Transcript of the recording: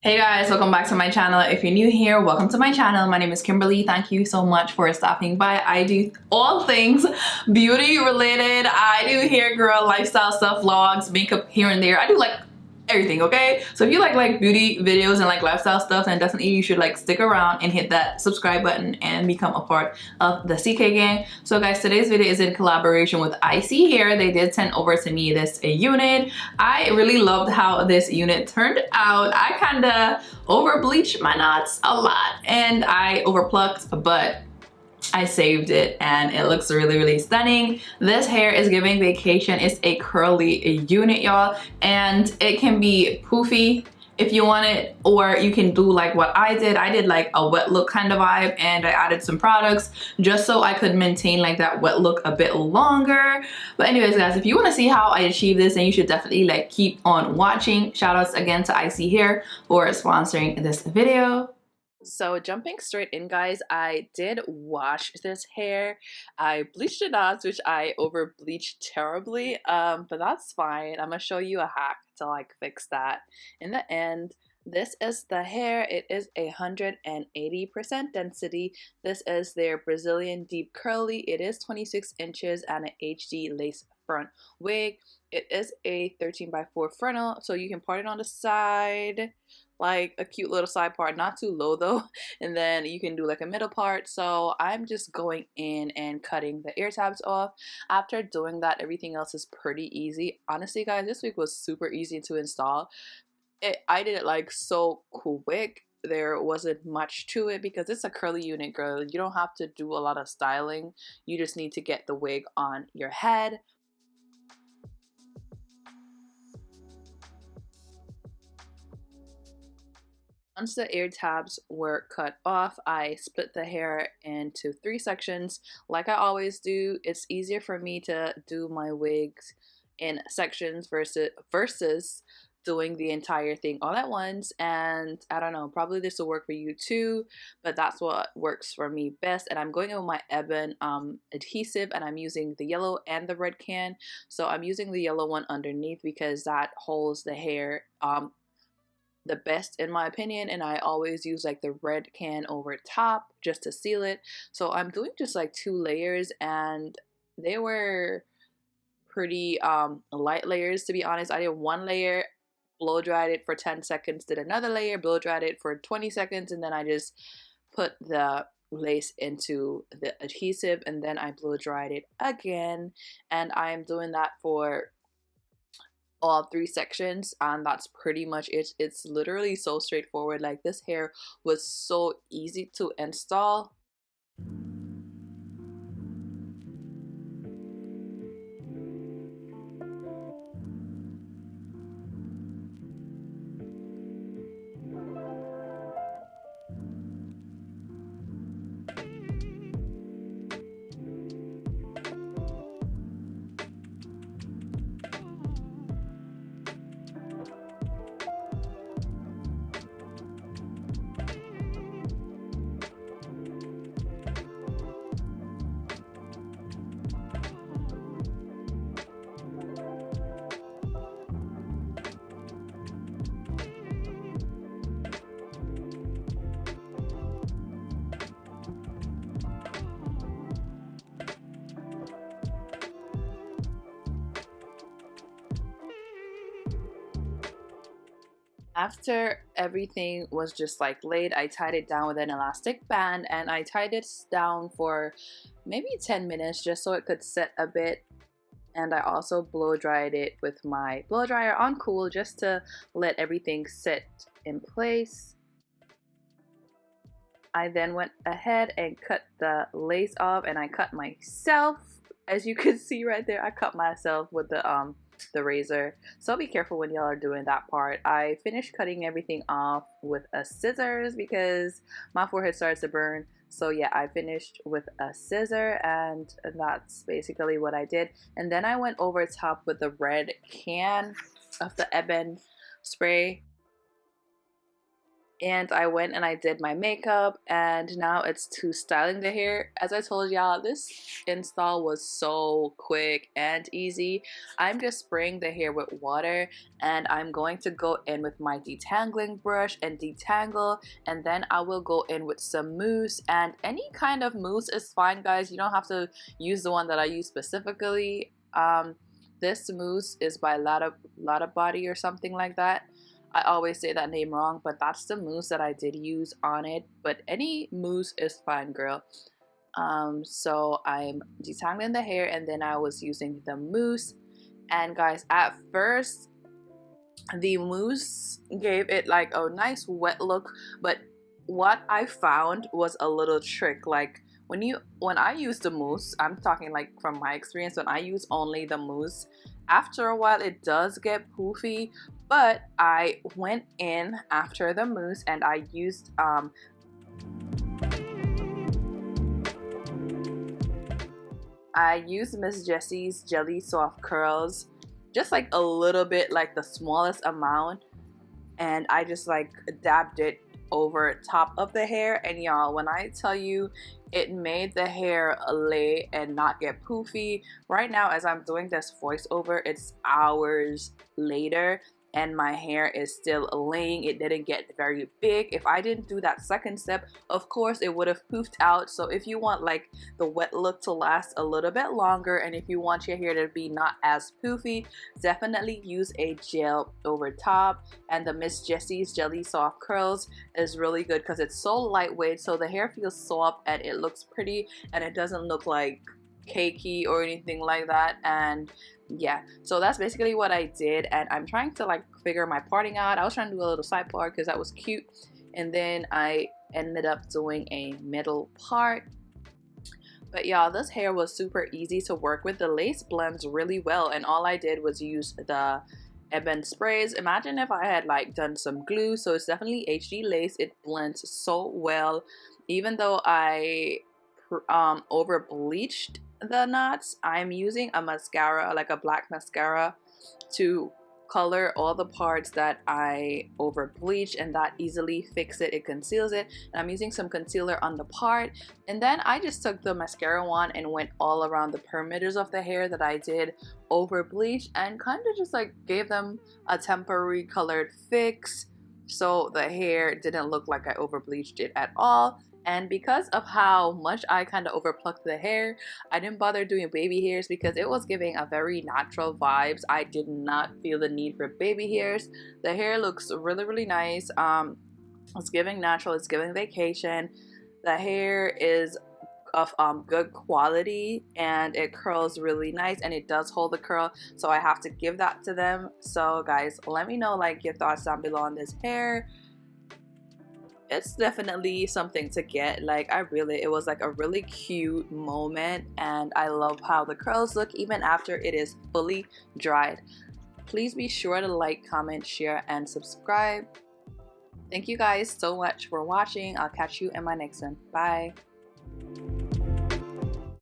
Hey guys, welcome back to my channel. If you're new here, welcome to my channel. My name is Kimberly. Thank you so much for stopping by. I do all things beauty related. I do hair girl, lifestyle stuff, vlogs, makeup here and there. I do like everything, okay? So if you like beauty videos and like lifestyle stuff, then definitely you should like stick around and hit that subscribe button and become a part of the CK gang. So guys, today's video is in collaboration with IseeHair. They did send over to me this unit. I really loved how this unit turned out. I kind of over bleached my knots a lot and I over plucked, but I saved it and it looks really stunning. This hair is giving vacation. It's a curly unit, y'all, and it can be poofy if you want it, or you can do like what I did. I did like a wet look kind of vibe and I added some products just so I could maintain like that wet look a bit longer. But anyways guys, if you want to see how I achieve this, then you should definitely like keep on watching. Shout outs again to IseeHair for sponsoring this video. So jumping straight in guys, I did wash this hair. I bleached the knots, which I over bleached terribly, but that's fine. I'm gonna show you a hack to like fix that. In the end, this is the hair. It is 180% density. This is their Brazilian deep curly. It is 26 inches and an HD lace front wig. It is a 13x4 frontal, so you can part it on the side, like a cute little side part, not too low though, and then you can do like a middle part. So I'm just going in and cutting the ear tabs off. After doing that, everything else is pretty easy. Honestly guys, this wig was super easy to install. I did it like so quick. There wasn't much to it because it's a curly unit, girl. You don't have to do a lot of styling. You just need to get the wig on your head. Once the ear tabs were cut off, I split the hair into 3 sections. Like I always do, it's easier for me to do my wigs in sections versus doing the entire thing all at once. And I don't know, probably this will work for you too, but that's what works for me best. And I'm going in with my Ebon adhesive, and I'm using the yellow and the red can. So I'm using the yellow one underneath because that holds the hair the best in my opinion, and I always use like the red can over top just to seal it. So I'm doing just like 2 layers, and they were pretty light layers, to be honest. I did 1 layer, blow dried it for 10 seconds, did another layer, blow dried it for 20 seconds, and then I just put the lace into the adhesive, and then I blow dried it again. And I'm doing that for all 3 sections, and that's pretty much it. It's literally so straightforward. Like, this hair was so easy to install. After everything was just like laid, I tied it down with an elastic band, and I tied it down for maybe 10 minutes just so it could set a bit. And I also blow dried it with my blow dryer on cool just to let everything sit in place. I then went ahead and cut the lace off, and I cut myself. As you can see right there, I cut myself with the razor, so be careful when y'all are doing that part. I finished cutting everything off with a scissors because my forehead starts to burn. So yeah, I finished with a scissor, and that's basically what I did. And then I went over top with the red can of the Ebon spray, and I went and I did my makeup, and now it's to styling the hair. As I told y'all, this install was so quick and easy. I'm just spraying the hair with water, and I'm going to go in with my detangling brush and detangle, and then I will go in with some mousse, and any kind of mousse is fine, guys. You don't have to use the one that I use specifically. This mousse is by Lotta Body or something like that. I always say that name wrong, but that's the mousse that I did use on it. But any mousse is fine, girl. So I'm detangling the hair, and then I was using the mousse. And guys, at first, the mousse gave it like a nice wet look, but what I found was a little trick. Like when I use the mousse, I'm talking like from my experience, when I use only the mousse, after a while it does get poofy. But I went in after the mousse and I used Miss Jessie's Jelly Soft Curls, just like a little bit, like the smallest amount, and I just like dabbed it over top of the hair. And y'all, when I tell you, it made the hair lay and not get poofy. Right now, as I'm doing this voiceover, it's hours later and my hair is still laying. It didn't get very big. If I didn't do that second step, of course it would have poofed out. So if you want like the wet look to last a little bit longer, and if you want your hair to be not as poofy, definitely use a gel over top. And the Miss Jessie's Jelly Soft Curls is really good because it's so lightweight, so the hair feels soft and it looks pretty, and it doesn't look like cakey or anything like that. And yeah, so that's basically what I did, and I'm trying to like figure my parting out. I was trying to do a little side part because that was cute, and then I ended up doing a middle part. But y'all, this hair was super easy to work with. The lace blends really well, and all I did was use the Ebon sprays. Imagine if I had like done some glue. So it's definitely HD lace. It blends so well. Even though I over bleached the knots, I'm using a mascara, like a black mascara, to color all the parts that I over bleached, and that easily fix it. It conceals it. And I'm using some concealer on the part, and then I just took the mascara wand and went all around the perimeters of the hair that I did over bleach, and kind of just like gave them a temporary colored fix, so the hair didn't look like I over bleached it at all. And because of how much I kind of overplucked the hair, I didn't bother doing baby hairs because it was giving a very natural vibes. I did not feel the need for baby hairs. The hair looks really, really nice. It's giving natural, it's giving vacation. The hair is of good quality, and it curls really nice, and it does hold the curl, so I have to give that to them. So guys, let me know like your thoughts down below on this hair. It's definitely something to get. Like it was like a really cute moment, and I love how the curls look even after it is fully dried. Please be sure to like, comment, share, and subscribe. Thank you guys so much for watching. I'll catch you in my next one. Bye.